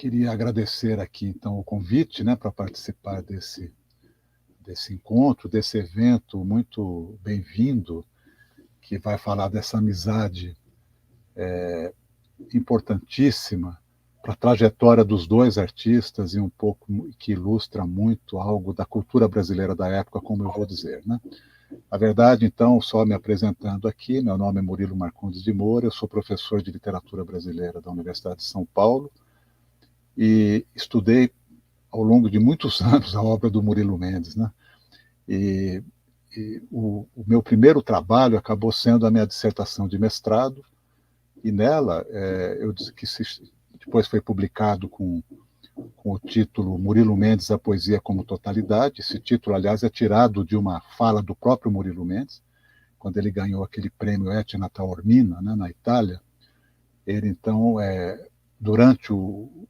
queria agradecer aqui, então, o convite, né, para participar desse encontro, desse evento muito bem-vindo, que vai falar dessa amizade importantíssima para a trajetória dos dois artistas e um pouco que ilustra muito algo da cultura brasileira da época, como eu vou dizer, né? Na verdade, então, só me apresentando aqui, meu nome é Murilo Marcondes de Moura, eu sou professor de literatura brasileira da Universidade de São Paulo e estudei ao longo de muitos anos a obra do Murilo Mendes, né? E, o meu primeiro trabalho acabou sendo a minha dissertação de mestrado, e nela eu disse que depois foi publicado com o título Murilo Mendes, a Poesia como Totalidade. Esse título, aliás, é tirado de uma fala do próprio Murilo Mendes, quando ele ganhou aquele prêmio Etna Taormina, né, na Itália. Ele, então, durante o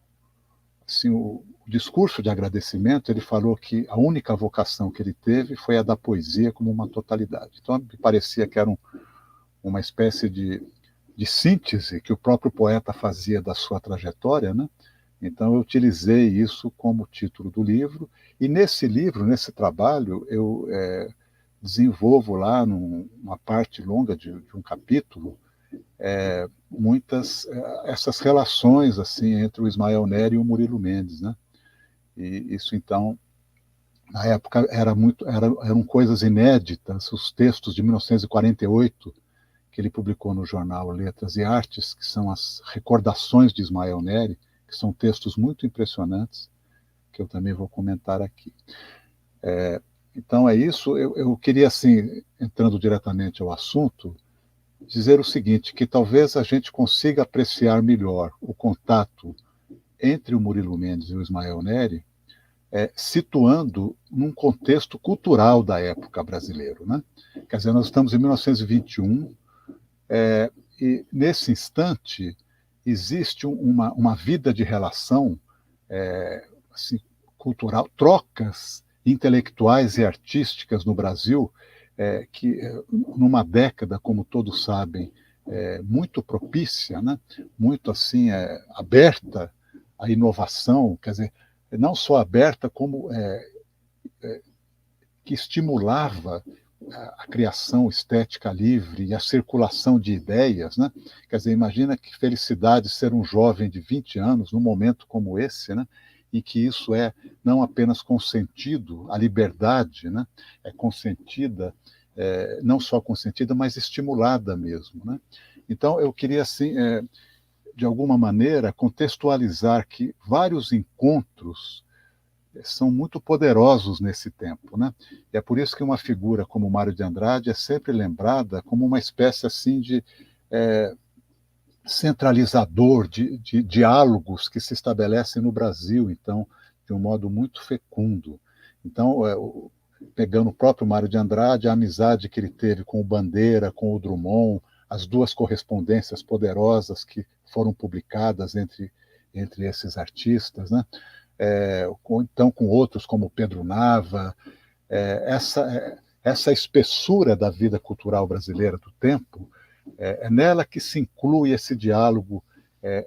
discurso de agradecimento, ele falou que a única vocação que ele teve foi a da poesia como uma totalidade. Então, me parecia que era uma espécie de síntese que o próprio poeta fazia da sua trajetória, né? Então, eu utilizei isso como título do livro, e nesse livro, nesse trabalho, eu desenvolvo lá, numa parte longa de um capítulo, muitas essas relações assim entre o Ismael Nery e o Murilo Mendes, né? E isso, então, na época eram coisas inéditas, os textos de 1948, que ele publicou no jornal Letras e Artes, que são as recordações de Ismael Nery, que são textos muito impressionantes, que eu também vou comentar aqui. Então é isso, eu queria, assim, entrando diretamente ao assunto, dizer o seguinte, que talvez a gente consiga apreciar melhor o contato entre o Murilo Mendes e o Ismael Nery, situando num contexto cultural da época brasileiro, né? Quer dizer, nós estamos em 1921, e nesse instante existe uma vida de relação assim, cultural, trocas intelectuais e artísticas no Brasil, que numa década, como todos sabem, muito propícia, né? Muito assim aberta à inovação, quer dizer, não só aberta, como que estimulava a criação estética livre e a circulação de ideias, né? Quer dizer, imagina que felicidade ser um jovem de 20 anos num momento como esse, né? E que isso é não apenas consentido, a liberdade, né? É consentida, não só consentida, mas estimulada mesmo, né? Então, eu queria, assim, de alguma maneira, contextualizar que vários encontros são muito poderosos nesse tempo, né? E é por isso que uma figura como Mário de Andrade é sempre lembrada como uma espécie assim de centralizador de diálogos que se estabelecem no Brasil, então, de um modo muito fecundo. Então, pegando o próprio Mário de Andrade, a amizade que ele teve com o Bandeira, com o Drummond, as duas correspondências poderosas que foram publicadas entre esses artistas, né? Então com outros como Pedro Nava, essa espessura da vida cultural brasileira do tempo, é nela que se inclui esse diálogo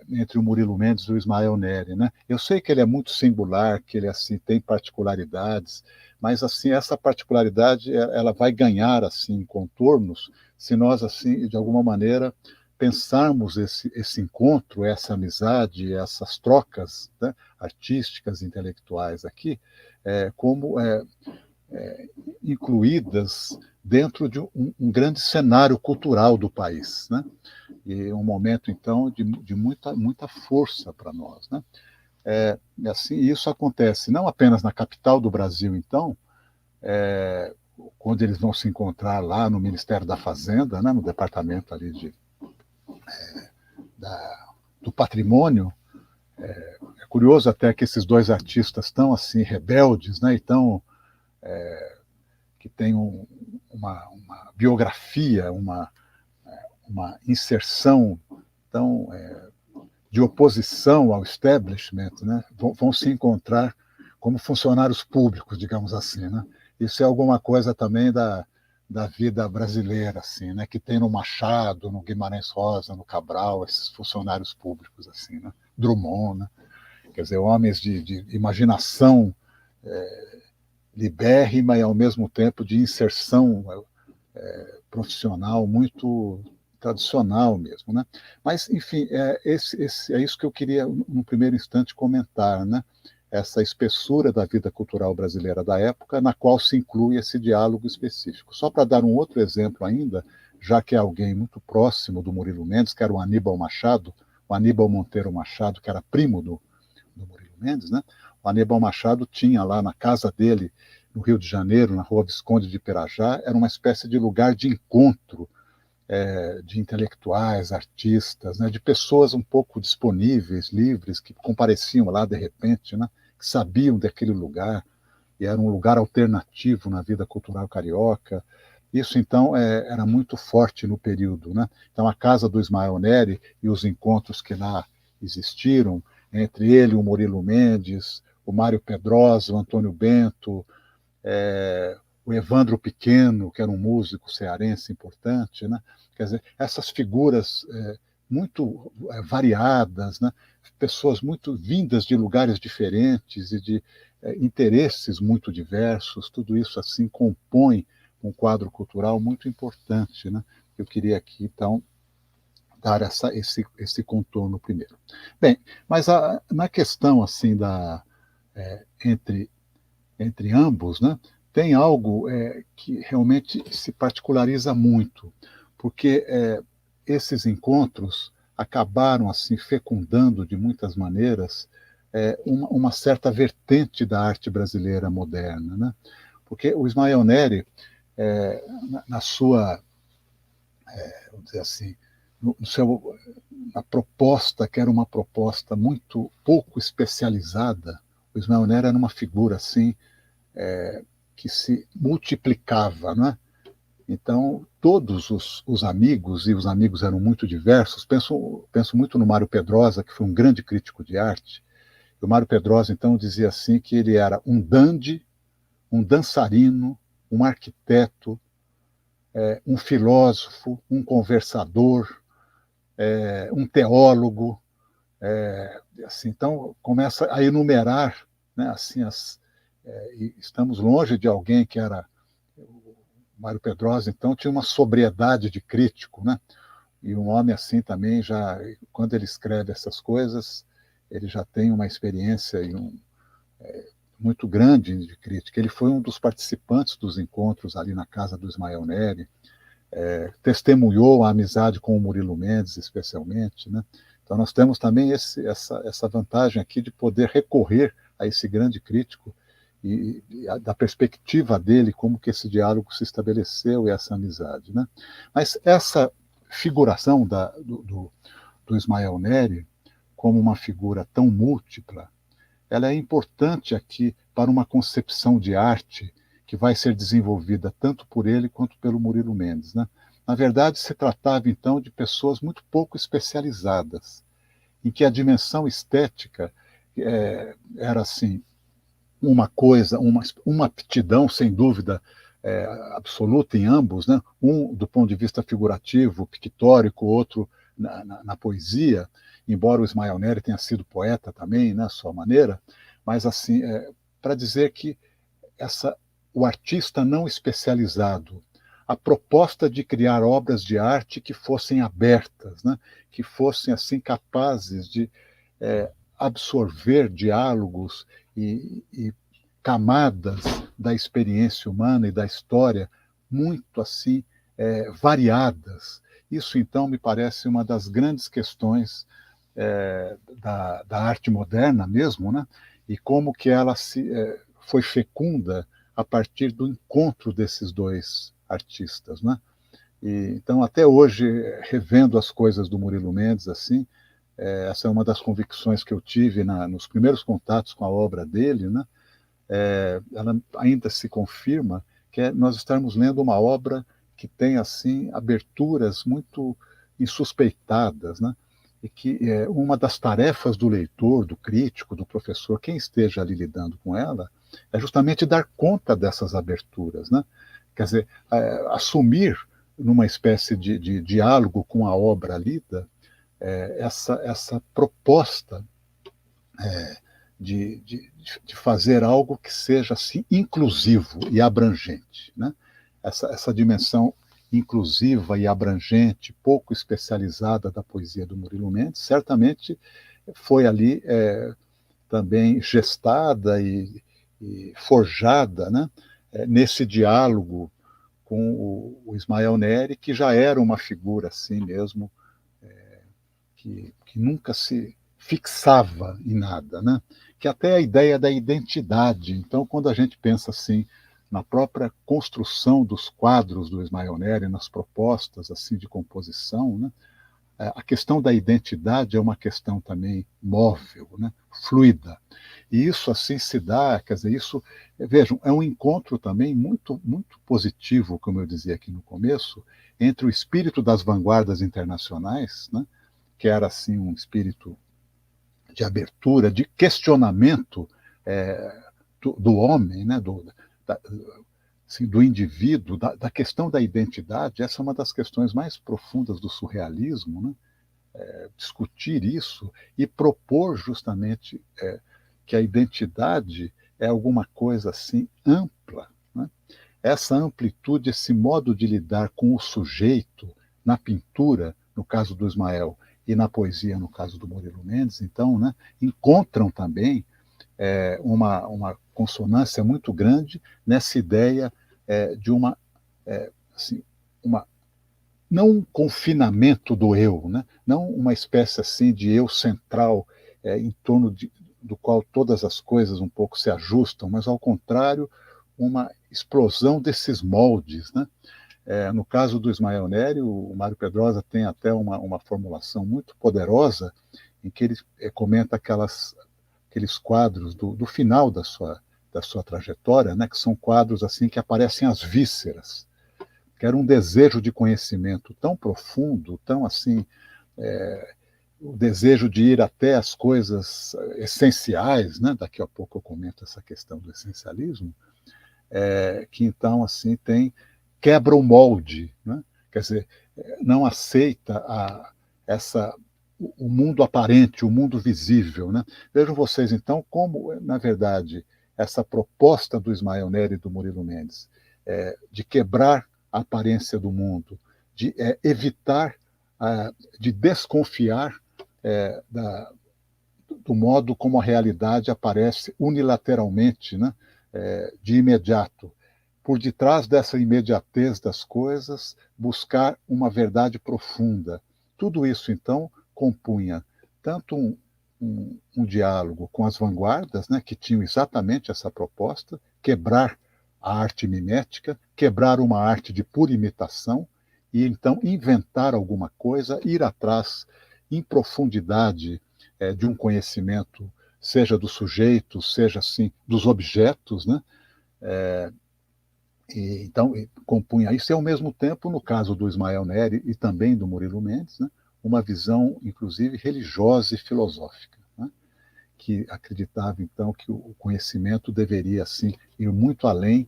entre o Murilo Mendes e o Ismael Nery, né? Eu sei que ele é muito singular, que ele assim tem particularidades, mas assim essa particularidade ela vai ganhar assim contornos se nós assim de alguma maneira pensarmos esse encontro, essa amizade, essas trocas, né, artísticas, intelectuais aqui, como incluídas dentro de um grande cenário cultural do país, né? E um momento, então, de muita força para nós, né? E assim, isso acontece não apenas na capital do Brasil, então, quando eles vão se encontrar lá no Ministério da Fazenda, né, no departamento ali do patrimônio. É curioso até que esses dois artistas tão assim rebeldes, né, e tão, que têm uma biografia, uma inserção tão de oposição ao establishment, né, vão se encontrar como funcionários públicos, digamos assim, né? Isso é alguma coisa também da vida brasileira, assim, né, que tem no Machado, no Guimarães Rosa, no Cabral, esses funcionários públicos, assim, né? Drummond, né? quer dizer, homens de imaginação libérrima e, ao mesmo tempo, de inserção profissional muito tradicional mesmo, né? Mas, enfim, é isso que eu queria, no primeiro instante, comentar, né? Essa espessura da vida cultural brasileira da época, na qual se inclui esse diálogo específico. Só para dar um outro exemplo ainda, já que é alguém muito próximo do Murilo Mendes, que era o Aníbal Machado, o Aníbal Monteiro Machado, que era primo do Murilo Mendes, né? O Aníbal Machado tinha lá na casa dele, no Rio de Janeiro, na Rua Visconde de Pirajá, era uma espécie de lugar de encontro de intelectuais, artistas, né, de pessoas um pouco disponíveis, livres, que compareciam lá de repente, né, que sabiam daquele lugar, e era um lugar alternativo na vida cultural carioca. Isso, então, era muito forte no período, né? Então, a casa do Ismael Neri e os encontros que lá existiram, entre ele, o Murilo Mendes, o Mário Pedrosa, o Antônio Bento, o Evandro Pequeno, que era um músico cearense importante, né? Quer dizer, essas figuras muito variadas, né? Pessoas muito vindas de lugares diferentes e de interesses muito diversos, tudo isso assim compõe um quadro cultural muito importante, né? Eu queria aqui, então, dar esse contorno primeiro. Bem, mas na questão assim entre ambos, né, tem algo que realmente se particulariza muito, porque esses encontros acabaram assim fecundando de muitas maneiras uma certa vertente da arte brasileira moderna, né? Porque o Ismael Neri, na sua, vamos dizer assim, na proposta, que era uma proposta muito pouco especializada, o Ismael Neri era uma figura assim que se multiplicava, não é? Então, todos os amigos, e os amigos eram muito diversos, penso muito no Mário Pedrosa, que foi um grande crítico de arte. E o Mário Pedrosa, então, dizia assim que ele era um dandy, um dançarino, um arquiteto, um filósofo, um conversador, um teólogo. Assim, então, começa a enumerar, né, assim, e estamos longe de alguém que era Mário Pedrosa, então, tinha uma sobriedade de crítico, né? E um homem assim também, já quando ele escreve essas coisas, ele já tem uma experiência muito grande de crítica. Ele foi um dos participantes dos encontros ali na casa do Ismael Neri, testemunhou a amizade com o Murilo Mendes, especialmente, né? Então, nós temos também essa vantagem aqui de poder recorrer a esse grande crítico e da perspectiva dele, como que esse diálogo se estabeleceu e essa amizade, né? Mas essa figuração do Ismael Neri como uma figura tão múltipla, ela é importante aqui para uma concepção de arte que vai ser desenvolvida tanto por ele quanto pelo Murilo Mendes, né? Na verdade, se tratava então de pessoas muito pouco especializadas, em que a dimensão estética era assim uma coisa, uma aptidão, sem dúvida, absoluta em ambos, né? Um do ponto de vista figurativo, pictórico, outro na poesia, embora o Ismael Neri tenha sido poeta também, né, à sua maneira, mas assim, para dizer que o artista não especializado, a proposta de criar obras de arte que fossem abertas, né, que fossem assim capazes de absorver diálogos e camadas da experiência humana e da história muito assim variadas. Isso então me parece uma das grandes questões da arte moderna mesmo, né? E como que ela foi fecunda a partir do encontro desses dois artistas, né? E, então, até hoje, revendo as coisas do Murilo Mendes, assim, essa é uma das convicções que eu tive nos primeiros contatos com a obra dele, né? Ela ainda se confirma que nós estarmos lendo uma obra que tem assim aberturas muito insuspeitadas, né? E que uma das tarefas do leitor, do crítico, do professor, quem esteja ali lidando com ela, é justamente dar conta dessas aberturas, né? Quer dizer, assumir numa espécie de diálogo com a obra lida essa proposta de fazer algo que seja assim inclusivo e abrangente, né? Essa dimensão inclusiva e abrangente, pouco especializada da poesia do Murilo Mendes, certamente foi ali também gestada e forjada, né? Nesse diálogo com o Ismael Nery, que já era uma figura assim mesmo, que nunca se fixava em nada, né? Que até a ideia da identidade. Então, quando a gente pensa assim na própria construção dos quadros do Ismael Nery, nas propostas assim de composição, né? A questão da identidade é uma questão também móvel, né? Fluida. E isso assim se dá, quer dizer, isso, vejam, é um encontro também muito, muito positivo, como eu dizia aqui no começo, entre o espírito das vanguardas internacionais, né? Que era assim um espírito de abertura, de questionamento do homem, né? Da, assim, do indivíduo, da questão da identidade. Essa é uma das questões mais profundas do surrealismo, né? Discutir isso e propor justamente que a identidade é alguma coisa assim ampla, né? Essa amplitude, esse modo de lidar com o sujeito na pintura, no caso do Ismael, e na poesia, no caso do Murilo Mendes, então, né, encontram também uma consonância muito grande nessa ideia de assim, uma não um confinamento do eu, né? Não uma espécie assim de eu central em torno do qual todas as coisas um pouco se ajustam, mas ao contrário, uma explosão desses moldes, né? No caso do Ismael Nery, o Mário Pedrosa tem até uma formulação muito poderosa em que ele comenta aqueles quadros do final da sua trajetória, né? Que são quadros assim que aparecem as vísceras, que era um desejo de conhecimento tão profundo, tão assim, o desejo de ir até as coisas essenciais, né? Daqui a pouco eu comento essa questão do essencialismo, que então assim quebra o molde, né? Quer dizer, não aceita o mundo aparente, o mundo visível, né? Vejam vocês então como, na verdade, essa proposta do Ismael Nery e do Murilo Mendes de quebrar a aparência do mundo, de evitar, de desconfiar do modo como a realidade aparece unilateralmente, né? De imediato. Por detrás dessa imediatez das coisas, buscar uma verdade profunda. Tudo isso, então, compunha tanto um diálogo com as vanguardas, né, que tinham exatamente essa proposta, quebrar a arte mimética, quebrar uma arte de pura imitação, e então inventar alguma coisa, ir atrás em profundidade de um conhecimento, seja do sujeito, seja assim dos objetos, né? Então, compunha isso, e ao mesmo tempo, no caso do Ismael Nery e também do Murilo Mendes, né, uma visão, inclusive, religiosa e filosófica, né, que acreditava, então, que o conhecimento deveria, assim, ir muito além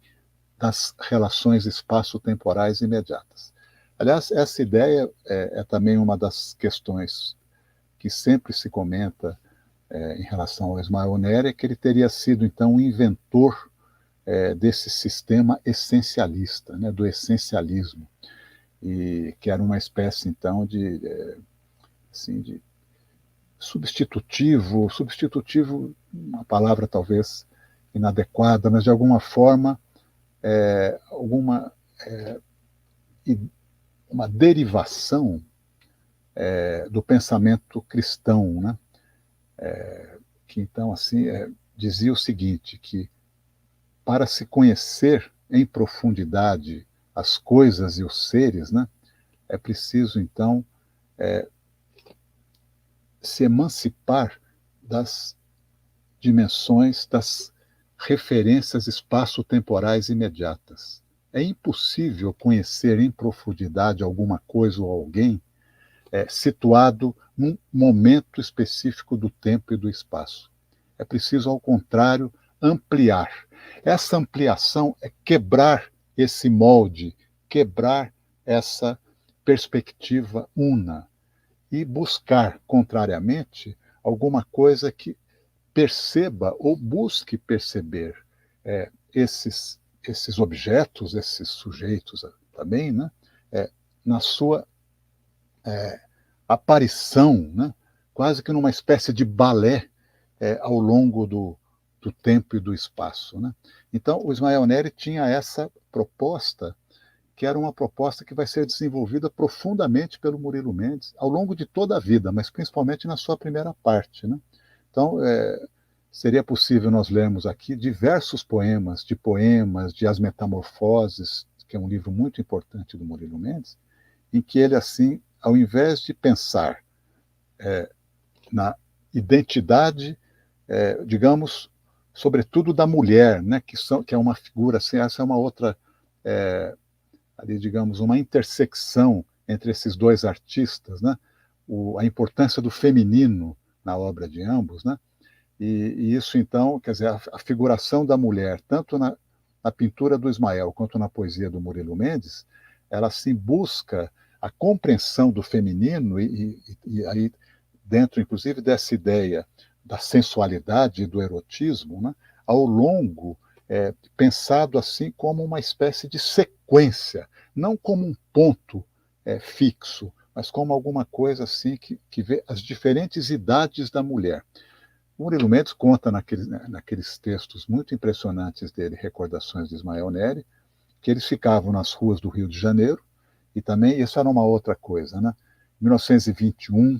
das relações espaço-temporais imediatas. Aliás, essa ideia é também uma das questões que sempre se comenta em relação ao Ismael Nery, é que ele teria sido, então, um inventor desse sistema essencialista, né, do essencialismo, e que era uma espécie então assim, de substitutivo, uma palavra talvez inadequada, mas de alguma forma alguma uma derivação do pensamento cristão, né, que então assim dizia o seguinte, que para se conhecer em profundidade as coisas e os seres, né, é preciso, então, se emancipar das dimensões, das referências espaço-temporais imediatas. É impossível conhecer em profundidade alguma coisa ou alguém situado num momento específico do tempo e do espaço. É preciso, ao contrário, ampliar. Essa ampliação é quebrar esse molde, quebrar essa perspectiva una e buscar, contrariamente, alguma coisa que perceba ou busque perceber esses objetos, esses sujeitos também, né, na sua aparição, né, quase que numa espécie de balé ao longo do tempo e do espaço. Né? Então, o Ismael Neri tinha essa proposta, que era uma proposta que vai ser desenvolvida profundamente pelo Murilo Mendes ao longo de toda a vida, mas principalmente na sua primeira parte. Né? Então, seria possível nós lermos aqui diversos poemas, de As Metamorfoses, que é um livro muito importante do Murilo Mendes, em que ele, assim, ao invés de pensar na identidade, digamos, sobretudo da mulher, né, que é uma figura, assim, essa é uma outra, ali, digamos, uma intersecção entre esses dois artistas, né, a importância do feminino na obra de ambos, né, e isso, então, quer dizer, a figuração da mulher, tanto na pintura do Ismael quanto na poesia do Murilo Mendes, ela, assim, busca a compreensão do feminino e aí, dentro, inclusive, dessa ideia da sensualidade e do erotismo, né, ao longo, pensado assim como uma espécie de sequência, não como um ponto fixo, mas como alguma coisa assim que vê as diferentes idades da mulher. O Murilo Mendes conta naqueles textos muito impressionantes dele, Recordações de Ismael Neri, que eles ficavam nas ruas do Rio de Janeiro, e também isso era uma outra coisa. Né? Em 1921,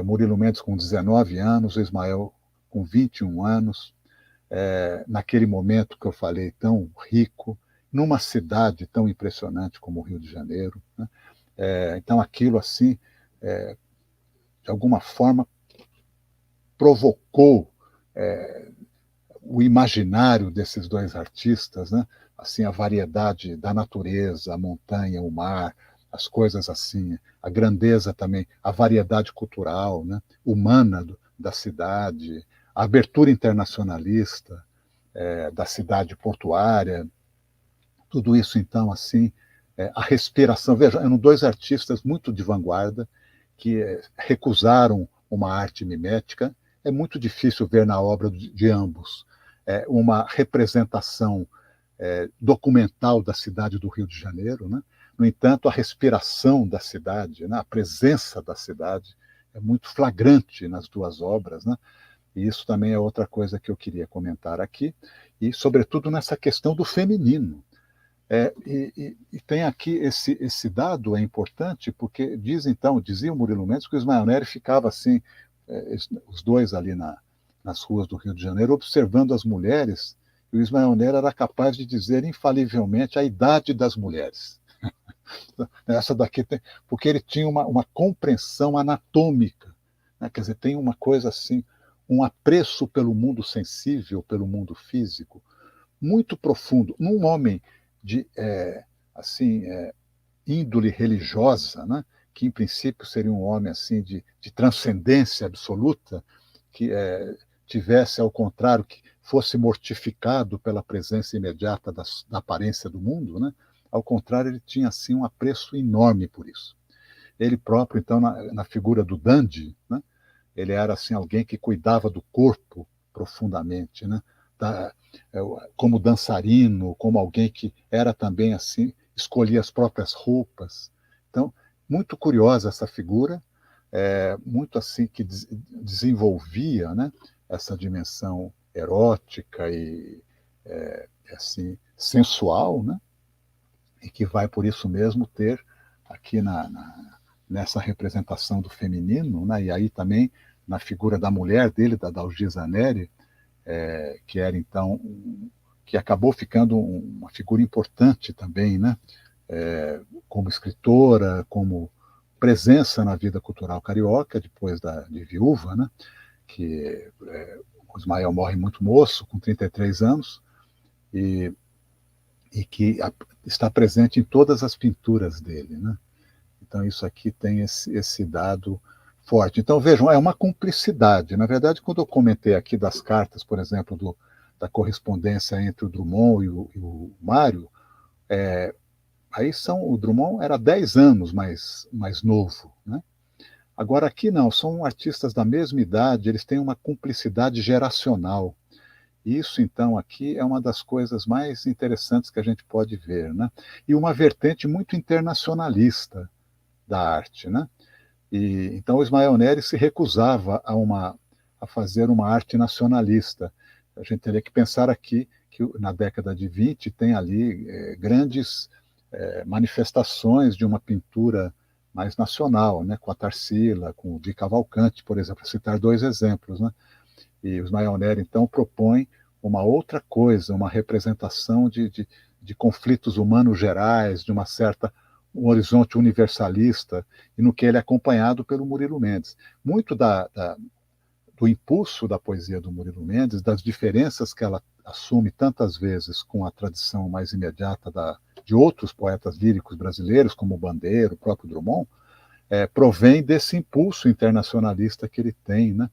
Murilo Mendes com 19 anos, o Ismael com 21 anos, naquele momento que eu falei tão rico, numa cidade tão impressionante como o Rio de Janeiro. Né? Então aquilo, assim, de alguma forma, provocou o imaginário desses dois artistas, né? Assim, a variedade da natureza, a montanha, o mar, as coisas assim, a grandeza também, a variedade cultural, né? Humana da cidade, a abertura internacionalista da cidade portuária, tudo isso, então, assim, a respiração. Veja, eram dois artistas muito de vanguarda que recusaram uma arte mimética. É muito difícil ver na obra de ambos uma representação documental da cidade do Rio de Janeiro. Né? No entanto, a respiração da cidade, né? A presença da cidade é muito flagrante nas duas obras. Né? E isso também é outra coisa que eu queria comentar aqui, e sobretudo nessa questão do feminino. E tem aqui esse dado é importante, porque dizia o Murilo Mendes que o Ismael Neri ficava assim, os dois ali nas ruas do Rio de Janeiro, observando as mulheres, e o Ismael Neri era capaz de dizer infalivelmente a idade das mulheres. Essa daqui porque ele tinha uma compreensão anatômica, né? Quer dizer, tem uma coisa assim, um apreço pelo mundo sensível, pelo mundo físico, muito profundo, num homem de assim índole religiosa, né? Que em princípio seria um homem assim de transcendência absoluta, que tivesse ao contrário, que fosse mortificado pela presença imediata da aparência do mundo, né? Ao contrário, ele tinha assim um apreço enorme por isso. Ele próprio, então, na figura do dandy, né? Ele era assim alguém que cuidava do corpo profundamente, né? Como dançarino, como alguém que era também assim, escolhia as próprias roupas. Então, muito curiosa essa figura, muito assim que desenvolvia, né, essa dimensão erótica e assim sensual, né, e que vai por isso mesmo ter aqui nessa representação do feminino, né, e aí também na figura da mulher dele, da Dalgisa Neri, que era então que acabou ficando uma figura importante também, né? Como escritora, como presença na vida cultural carioca depois de viúva, né? Que o Ismael morre muito moço, com 33 anos, e que está presente em todas as pinturas dele, né? Então isso aqui tem esse dado forte. Então vejam, é uma cumplicidade. Na verdade, quando eu comentei aqui das cartas, por exemplo, da correspondência entre o Drummond e o Mário, aí o Drummond era 10 anos mais novo, né? Agora, aqui não, são artistas da mesma idade, eles têm uma cumplicidade geracional. Isso, então, aqui é uma das coisas mais interessantes que a gente pode ver, né? E uma vertente muito internacionalista da arte, né? E, então, o Ismael Nery se recusava a fazer uma arte nacionalista. A gente teria que pensar aqui que na década de 20 tem ali grandes manifestações de uma pintura mais nacional, né? Com a Tarsila, com o Di Cavalcanti, por exemplo, para citar dois exemplos, né? E o Ismael Nery, então, propõe uma outra coisa, uma representação de conflitos humanos gerais, de uma certa um horizonte universalista, e no que ele é acompanhado pelo Murilo Mendes. Muito do impulso da poesia do Murilo Mendes, das diferenças que ela assume tantas vezes com a tradição mais imediata de outros poetas líricos brasileiros, como o Bandeira, o próprio Drummond, provém desse impulso internacionalista que ele tem, né?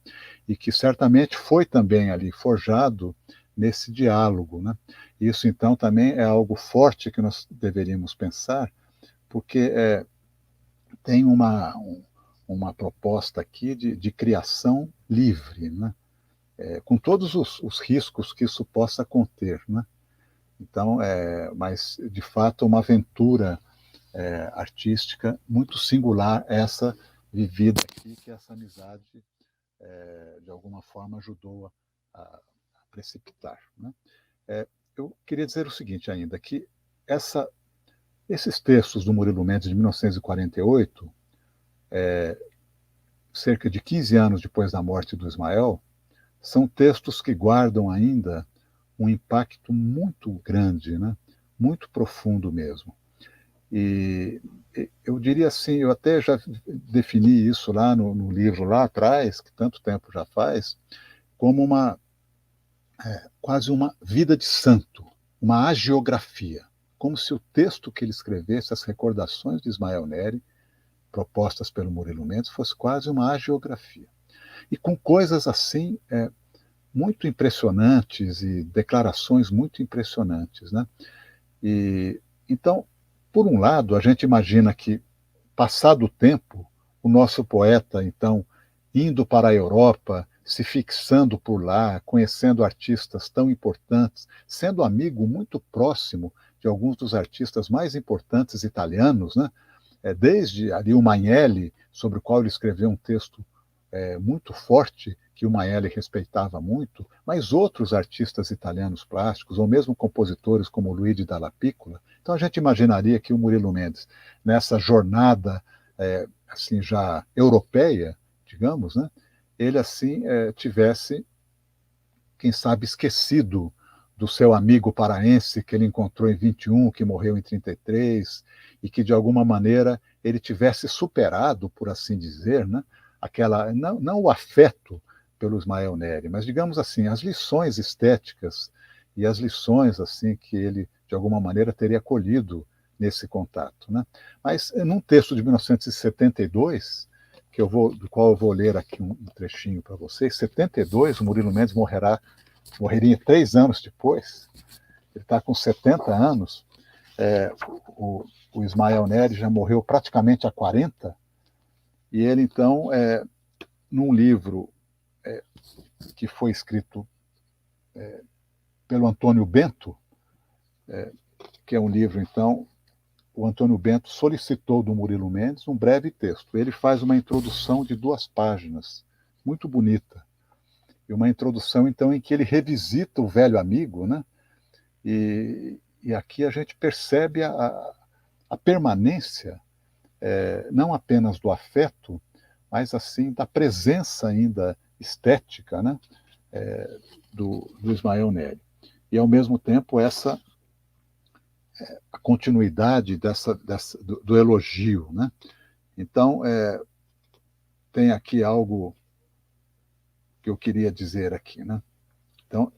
E que certamente foi também ali forjado nesse diálogo, né? Isso, então, também é algo forte que nós deveríamos pensar, porque tem uma proposta aqui de criação livre, né? Com todos os riscos que isso possa conter, né? Então, mas, de fato, uma aventura artística muito singular, essa vivida aqui, que essa amizade, de alguma forma, ajudou a precipitar, né? Eu queria dizer o seguinte ainda, que esses textos do Murilo Mendes de 1948, cerca de 15 anos depois da morte do Ismael, são textos que guardam ainda um impacto muito grande, né? Muito profundo mesmo. E eu diria assim, eu até já defini isso lá no livro lá atrás, que tanto tempo já faz, como quase uma vida de santo, uma hagiografia, como se o texto que ele escrevesse, as recordações de Ismael Nery, propostas pelo Murilo Mendes, fosse quase uma hagiografia. E com coisas assim muito impressionantes e declarações muito impressionantes, né? E então, por um lado, a gente imagina que, passado o tempo, o nosso poeta, então, indo para a Europa, se fixando por lá, conhecendo artistas tão importantes, sendo amigo muito próximo de alguns dos artistas mais importantes italianos, né? Desde ali o Magnelli, sobre o qual ele escreveu um texto muito forte, que o Magnelli respeitava muito, mas outros artistas italianos plásticos, ou mesmo compositores como Luigi Dalla Piccola. Então a gente imaginaria que o Murilo Mendes, nessa jornada assim já europeia, digamos, né, ele assim tivesse, quem sabe, esquecido do seu amigo paraense que ele encontrou em 21, que morreu em 33, e que de alguma maneira ele tivesse superado, por assim dizer, né, aquela não o afeto pelo Ismael Nery, mas digamos assim, as lições estéticas e as lições assim que ele de alguma maneira teria colhido nesse contato, né? Mas num texto de 1972, do qual eu vou ler aqui um trechinho para vocês, 72, o Murilo Mendes morreria 3 anos depois, ele está com 70 anos, o Ismael Nery já morreu praticamente há 40, e ele então, num livro que foi escrito pelo Antônio Bento, que é um livro, então, o Antônio Bento solicitou do Murilo Mendes um breve texto. Ele faz uma introdução de 2 páginas, muito bonita, e uma introdução, então, em que ele revisita o velho amigo, né? E aqui a gente percebe a permanência, não apenas do afeto, mas assim da presença ainda estética, né? Do Ismael Nery. E, ao mesmo tempo, a continuidade do elogio, né? Então, tem aqui algo que eu queria dizer aqui, né? Então,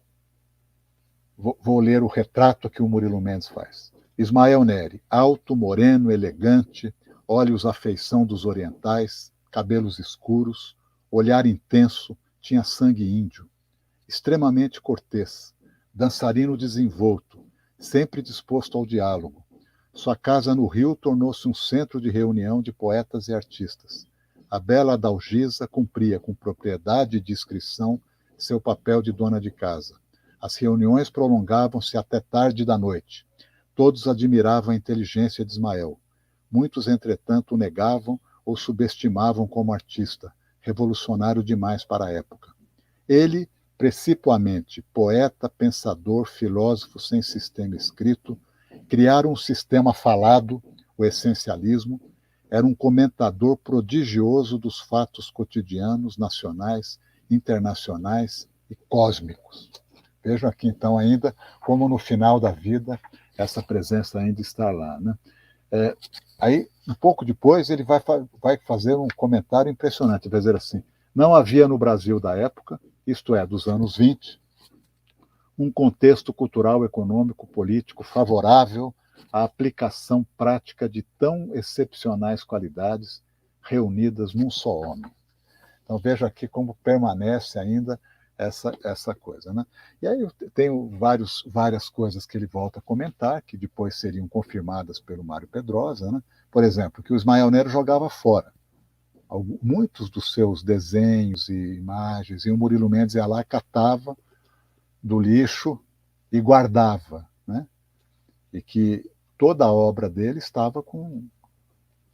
vou ler o retrato que o Murilo Mendes faz. Ismael Nery, alto, moreno, elegante, olhos à feição dos orientais, cabelos escuros, olhar intenso, tinha sangue índio, extremamente cortês, dançarino desenvolto, sempre disposto ao diálogo. Sua casa no Rio tornou-se um centro de reunião de poetas e artistas. a bela Adalgisa cumpria com propriedade e discrição seu papel de dona de casa. As reuniões prolongavam-se até tarde da noite. Todos admiravam a inteligência de Ismael. Muitos, entretanto, o negavam ou subestimavam como artista, revolucionário demais para a época. Ele, precipuamente, poeta, pensador, filósofo sem sistema escrito, criara um sistema falado, o essencialismo, era um comentador prodigioso dos fatos cotidianos, nacionais, internacionais e cósmicos. Vejam aqui, então, ainda como no final da vida essa presença ainda está lá, né? Aí, um pouco depois, ele vai fazer um comentário impressionante, vai dizer assim, não havia no Brasil da época, isto é, dos anos 20, um contexto cultural, econômico, político favorável à aplicação prática de tão excepcionais qualidades reunidas num só homem. Então, veja aqui como permanece ainda essa coisa, né? E aí eu tenho várias coisas que ele volta a comentar, que depois seriam confirmadas pelo Mário Pedrosa, né? Por exemplo, que o Ismael Nery jogava fora muitos dos seus desenhos e imagens, e o Murilo Mendes ia lá, catava do lixo e guardava, né? E que toda a obra dele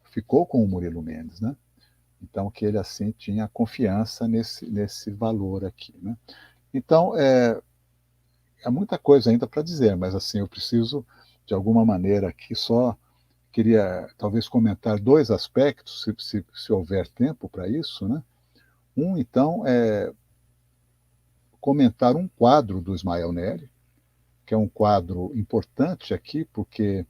ficou com o Murilo Mendes, né? Então, que ele, assim, tinha confiança nesse valor aqui, né? Então, é muita coisa ainda para dizer, mas, assim, eu preciso, de alguma maneira, aqui só queria, talvez, comentar dois aspectos, se houver tempo para isso, né? Um, então, é comentar um quadro do Ismael Nery, que é um quadro importante aqui, porque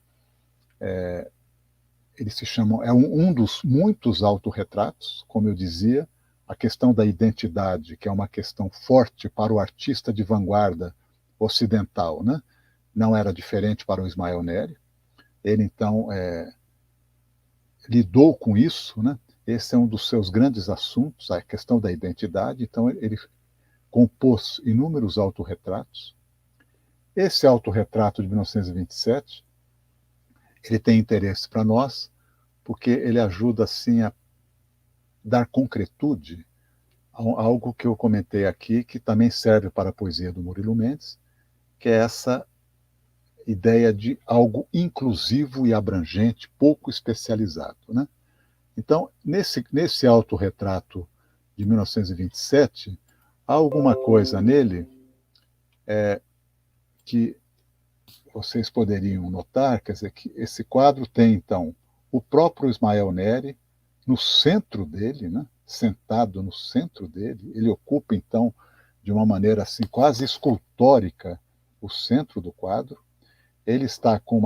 ele se chama, é um dos muitos autorretratos, como eu dizia, a questão da identidade, que é uma questão forte para o artista de vanguarda ocidental, né? Não era diferente para o Ismael Nery. Ele, então, lidou com isso, né? Esse é um dos seus grandes assuntos, a questão da identidade. Então, ele compôs inúmeros autorretratos. Esse autorretrato de 1927, ele tem interesse para nós, porque ele ajuda, assim, a dar concretude a algo que eu comentei aqui, que também serve para a poesia do Murilo Mendes, que é essa ideia de algo inclusivo e abrangente, pouco especializado, né? Então, nesse autorretrato de 1927, há alguma coisa nele que vocês poderiam notar, quer dizer, que esse quadro tem, então, o próprio Ismael Nery no centro dele, né? Sentado no centro dele, ele ocupa, então, de uma maneira assim quase escultórica, o centro do quadro. Ele está com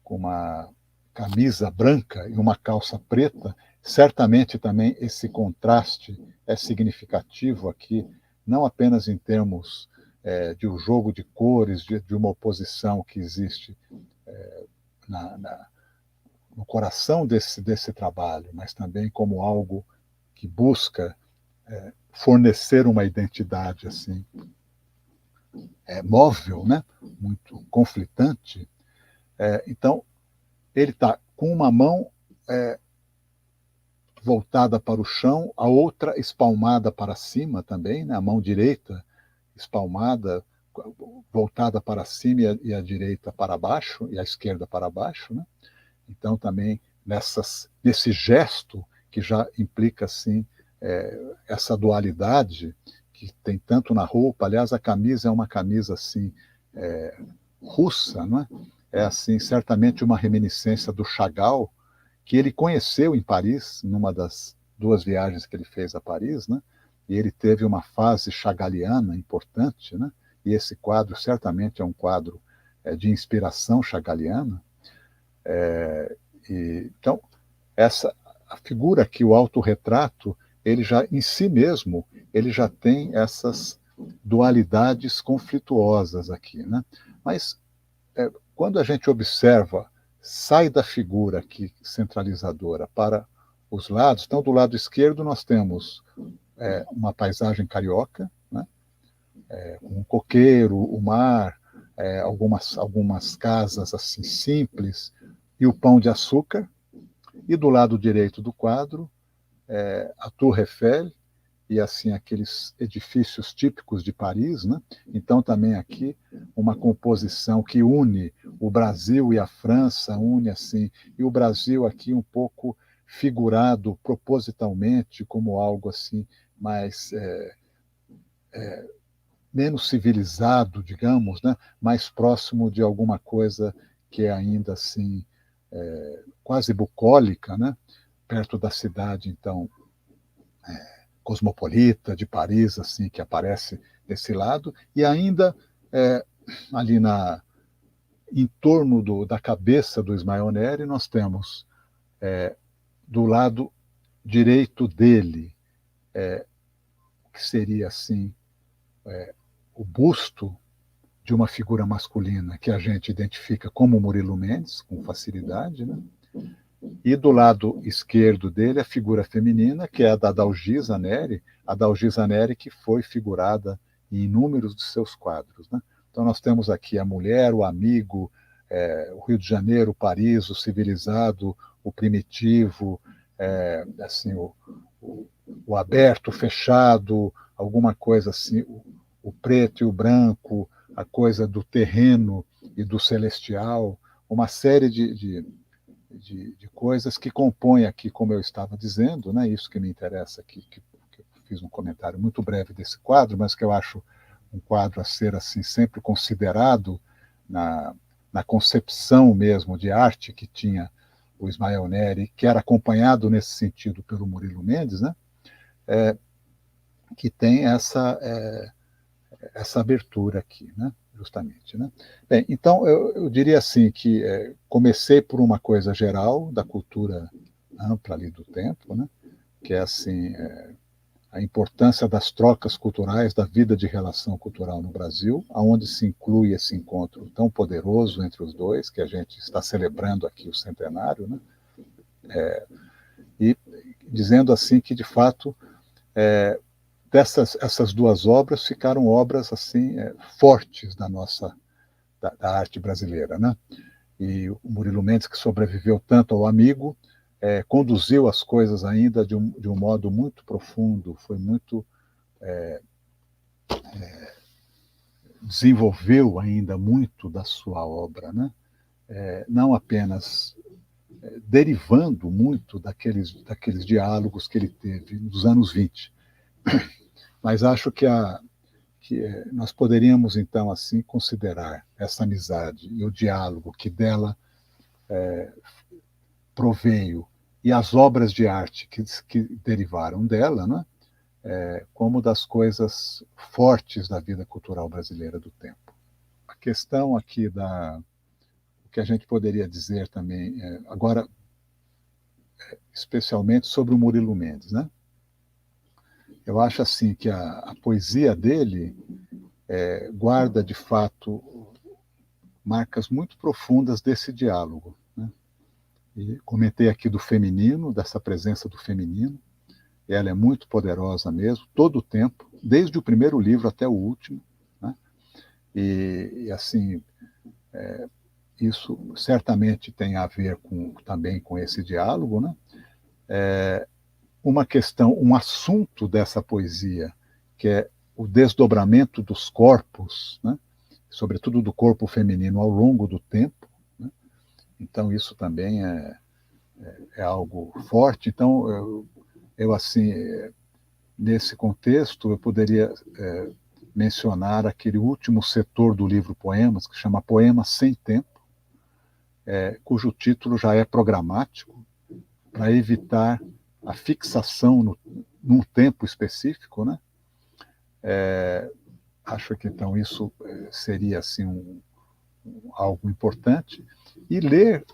uma camisa branca e uma calça preta. Certamente também esse contraste é significativo aqui, não apenas em termos de um jogo de cores, de uma oposição que existe no coração desse trabalho, mas também como algo que busca fornecer uma identidade assim móvel, né? Muito conflitante. Então, ele está com uma mão voltada para o chão, a outra espalmada para cima também, né? A mão direita espalmada, voltada para cima e a direita para baixo, e a esquerda para baixo, né? Então, também nesse gesto que já implica, assim, essa dualidade que tem tanto na roupa. Aliás, a camisa é uma camisa, assim, russa, não é? É, assim, certamente uma reminiscência do Chagall, que ele conheceu em Paris, numa das duas viagens que ele fez a Paris, né? E ele teve uma fase chagalliana importante, né? E esse quadro certamente é um quadro de inspiração chagalliana. Então, a figura aqui, o autorretrato, ele já, em si mesmo, ele já tem essas dualidades conflituosas aqui, né? Mas, quando a gente observa, sai da figura aqui centralizadora para os lados, então, do lado esquerdo nós temos uma paisagem carioca, né? Um coqueiro, o mar, algumas casas assim simples, e o pão de açúcar. E do lado direito do quadro, a Tour Eiffel e assim aqueles edifícios típicos de Paris, né? Então também aqui uma composição que une o Brasil e a França, une assim, e o Brasil aqui um pouco figurado propositalmente como algo assim mais menos civilizado, digamos, né? Mais próximo de alguma coisa que é ainda assim quase bucólica, né? Perto da cidade, então, cosmopolita de Paris, assim, que aparece desse lado, e ainda ali em torno da cabeça do Ismael Neri, nós temos do lado direito dele, que seria assim, o busto de uma figura masculina que a gente identifica como Murilo Mendes, com facilidade, né? E do lado esquerdo dele, a figura feminina, que é a da Dalgisa Neri, a Dalgisa Neri que foi figurada em inúmeros de seus quadros, né? Então nós temos aqui a mulher, o amigo, o Rio de Janeiro, Paris, o civilizado, o primitivo, assim, o aberto, o fechado, alguma coisa assim, o preto e o branco, a coisa do terreno e do celestial, uma série de coisas que compõem aqui, como eu estava dizendo, né, isso que me interessa aqui, que eu fiz um comentário muito breve desse quadro, mas que eu acho um quadro a ser assim sempre considerado na concepção mesmo de arte que tinha o Ismael Neri, que era acompanhado nesse sentido pelo Murilo Mendes, né, que tem essa abertura aqui, né? Justamente, né? Bem, então eu diria assim que comecei por uma coisa geral da cultura ampla ali do tempo, né? Que é assim a importância das trocas culturais, da vida de relação cultural no Brasil, aonde se inclui esse encontro tão poderoso entre os dois, que a gente está celebrando aqui o centenário, né? E dizendo assim que de fato essas duas obras ficaram obras assim fortes da nossa da arte brasileira, né? E o Murilo Mendes, que sobreviveu tanto ao amigo, conduziu as coisas ainda de um modo muito profundo, foi muito desenvolveu ainda muito da sua obra, né? Não apenas derivando muito daqueles diálogos que ele teve nos anos 20, mas acho que nós poderíamos, então, assim, considerar essa amizade e o diálogo que dela proveio e as obras de arte que derivaram dela, né, como das coisas fortes da vida cultural brasileira do tempo. A questão aqui o que a gente poderia dizer também, agora, especialmente sobre o Murilo Mendes, né? Eu acho assim que a poesia dele guarda, de fato, marcas muito profundas desse diálogo. Né? E comentei aqui do feminino, dessa presença do feminino. Ela é muito poderosa mesmo, todo o tempo, desde o primeiro livro até o último. Né? E assim, isso certamente tem a ver também com esse diálogo. Né? Uma questão, um assunto dessa poesia, que é o desdobramento dos corpos, né? Sobretudo do corpo feminino ao longo do tempo. Né? Então, isso também é algo forte. Então, eu assim, nesse contexto, eu poderia mencionar aquele último setor do livro Poemas, que chama Poemas Sem Tempo, cujo título já é programático, para evitar a fixação num tempo específico, né? Acho que então isso seria assim algo importante, e ler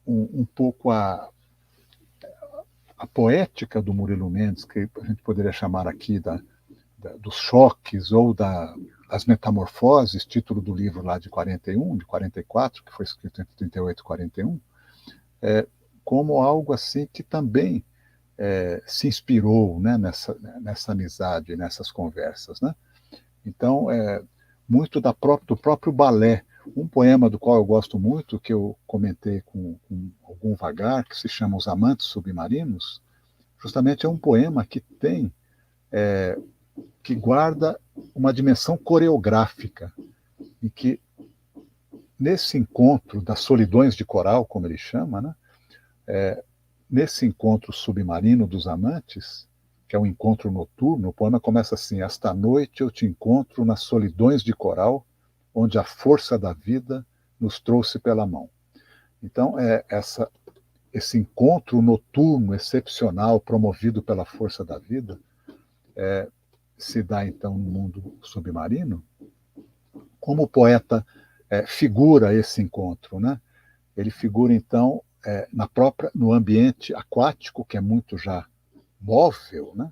um pouco a poética do Murilo Mendes, que a gente poderia chamar aqui dos choques ou das metamorfoses, título do livro lá de 41, de 44, que foi escrito entre 38 e 41, como algo assim que também se inspirou, né, nessa amizade, nessas conversas, né? Então, muito do próprio balé. Um poema do qual eu gosto muito, que eu comentei com algum vagar, que se chama Os Amantes Submarinos, justamente é um poema que guarda uma dimensão coreográfica, e que, nesse encontro das solidões de coral, como ele chama, né, nesse encontro submarino dos amantes, que é um encontro noturno, o poema começa assim: esta noite eu te encontro nas solidões de coral, onde a força da vida nos trouxe pela mão. Então, esse encontro noturno excepcional promovido pela força da vida se dá, então, no mundo submarino. Como o poeta figura esse encontro, né? Ele figura, então, no ambiente aquático, que é muito já móvel, né?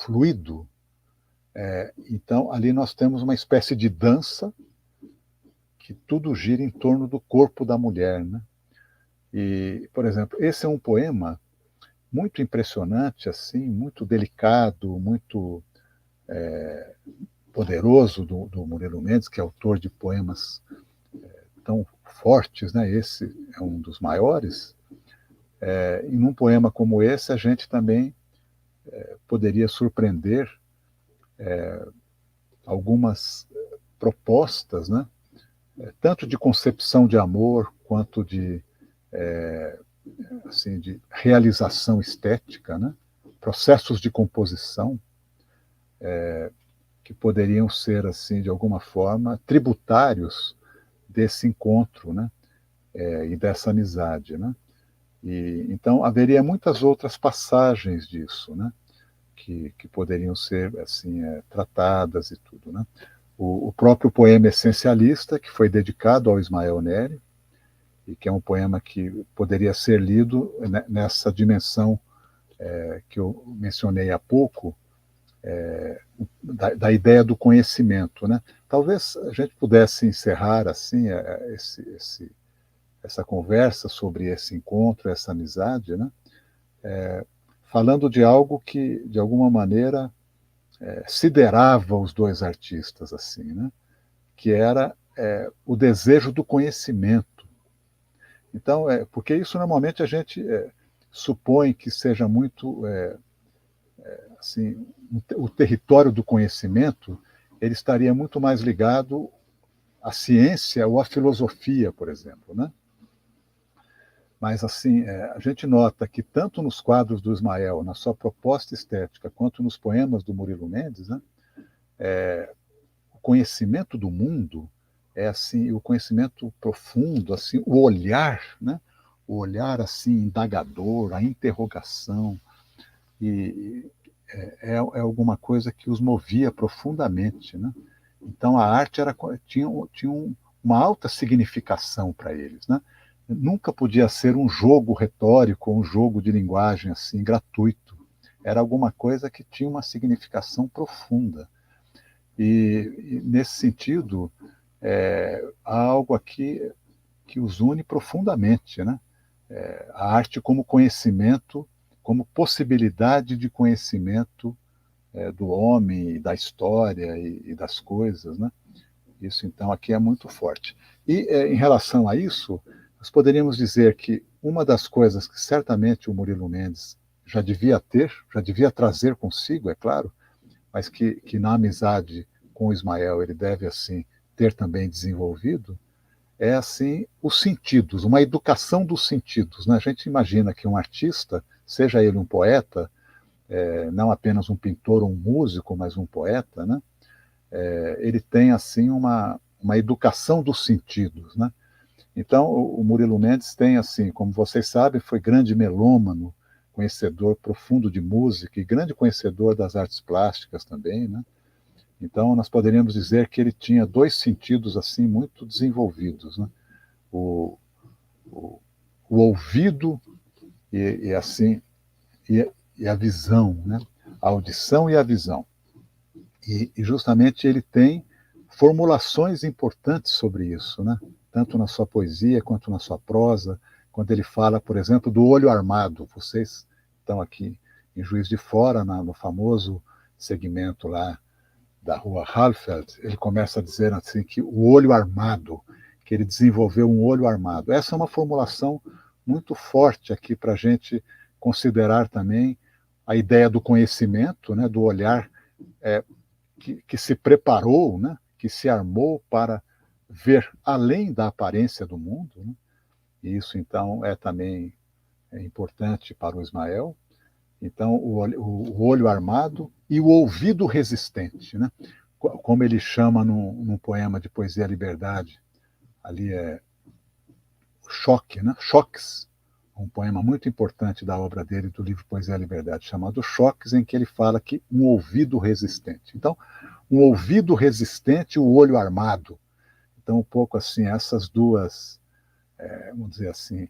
Fluido. Então, ali nós temos uma espécie de dança, que tudo gira em torno do corpo da mulher, né? E, por exemplo, esse é um poema muito impressionante, assim, muito delicado, muito poderoso do Murilo Mendes, que é autor de poemas tão fortes, né? Esse é um dos maiores. E num poema como esse, a gente também poderia surpreender algumas propostas, né? Tanto de concepção de amor quanto de realização estética, né? Processos de composição que poderiam ser, assim, de alguma forma, tributários desse encontro, né? E dessa amizade, né? E então haveria muitas outras passagens disso, né? Que poderiam ser, assim, tratadas e tudo, né? O próprio poema Essencialista, que foi dedicado ao Ismael Nery, e que é um poema que poderia ser lido nessa dimensão que eu mencionei há pouco, da ideia do conhecimento, né? Talvez a gente pudesse encerrar assim essa conversa sobre esse encontro, essa amizade, né? Falando de algo que, de alguma maneira, siderava os dois artistas, assim, né? Que era o desejo do conhecimento. Então, porque isso normalmente a gente supõe que seja muito assim, o território do conhecimento, ele estaria muito mais ligado à ciência ou à filosofia, por exemplo, né? Mas, assim, a gente nota que tanto nos quadros do Ismael, na sua proposta estética, quanto nos poemas do Murilo Mendes, né, o conhecimento do mundo é, assim, o conhecimento profundo, assim, o olhar, né? O olhar, assim, indagador, a interrogação, e é alguma coisa que os movia profundamente, né? Então a arte tinha uma alta significação para eles, né? Nunca podia ser um jogo retórico, um jogo de linguagem assim gratuito. Era alguma coisa que tinha uma significação profunda. E nesse sentido, há algo aqui que os une profundamente, né? A arte como conhecimento, como possibilidade de conhecimento do homem, da história e das coisas, né? Isso, então, aqui é muito forte. E, em relação a isso, nós poderíamos dizer que uma das coisas que certamente o Murilo Mendes já devia ter, já devia trazer consigo, é claro, mas que na amizade com o Ismael ele deve, assim, ter também desenvolvido, é, assim, os sentidos, uma educação dos sentidos, né? A gente imagina que um artista, seja ele um poeta, não apenas um pintor ou um músico, mas um poeta, né? Ele tem, assim, uma educação dos sentidos, né? Então, o Murilo Mendes tem, assim, como vocês sabem, foi grande melômano, conhecedor profundo de música e grande conhecedor das artes plásticas também, né? Então, nós poderíamos dizer que ele tinha dois sentidos, assim, muito desenvolvidos, né? O, o, o ouvido e assim, e a visão, né? A audição e a visão. E justamente ele tem formulações importantes sobre isso, né? Tanto na sua poesia quanto na sua prosa, quando ele fala, por exemplo, do olho armado. Vocês estão aqui em Juiz de Fora, no famoso segmento lá da rua Halfeld, ele começa a dizer assim que o olho armado, que ele desenvolveu um olho armado. Essa é uma formulação muito forte aqui para a gente considerar também a ideia do conhecimento, né, do olhar que se preparou, né, que se armou para ver além da aparência do mundo, né? E isso, então, também importante para o Ismael. Então, o olho armado e o ouvido resistente, né? Como ele chama num poema de Poesia à Liberdade, ali é Choque, né? Choques, um poema muito importante da obra dele, do livro Poesia à Liberdade, chamado Choques, em que ele fala que um ouvido resistente. Então, um ouvido resistente e o olho armado. Então, um pouco assim, essas duas, vamos dizer assim,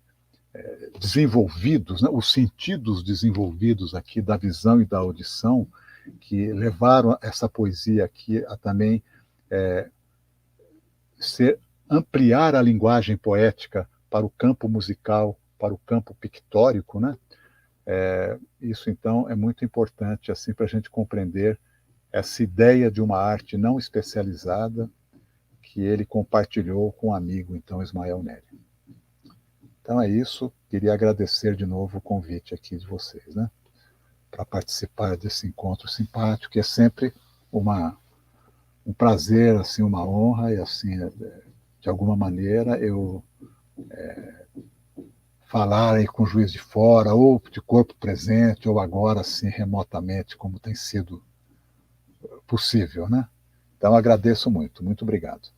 desenvolvidos, né, os sentidos desenvolvidos aqui da visão e da audição, que levaram essa poesia aqui a também ampliar a linguagem poética para o campo musical, para o campo pictórico, né? Isso, então, é muito importante assim, para a gente compreender essa ideia de uma arte não especializada que ele compartilhou com um amigo, então, Ismael Neri. Então é isso, queria agradecer de novo o convite aqui de vocês, né? Para participar desse encontro simpático, que é sempre um prazer, assim, uma honra, e assim, de alguma maneira, eu falar aí com o Juiz de Fora, ou de corpo presente, ou agora, assim, remotamente, como tem sido possível, né? Então, agradeço muito. Muito obrigado.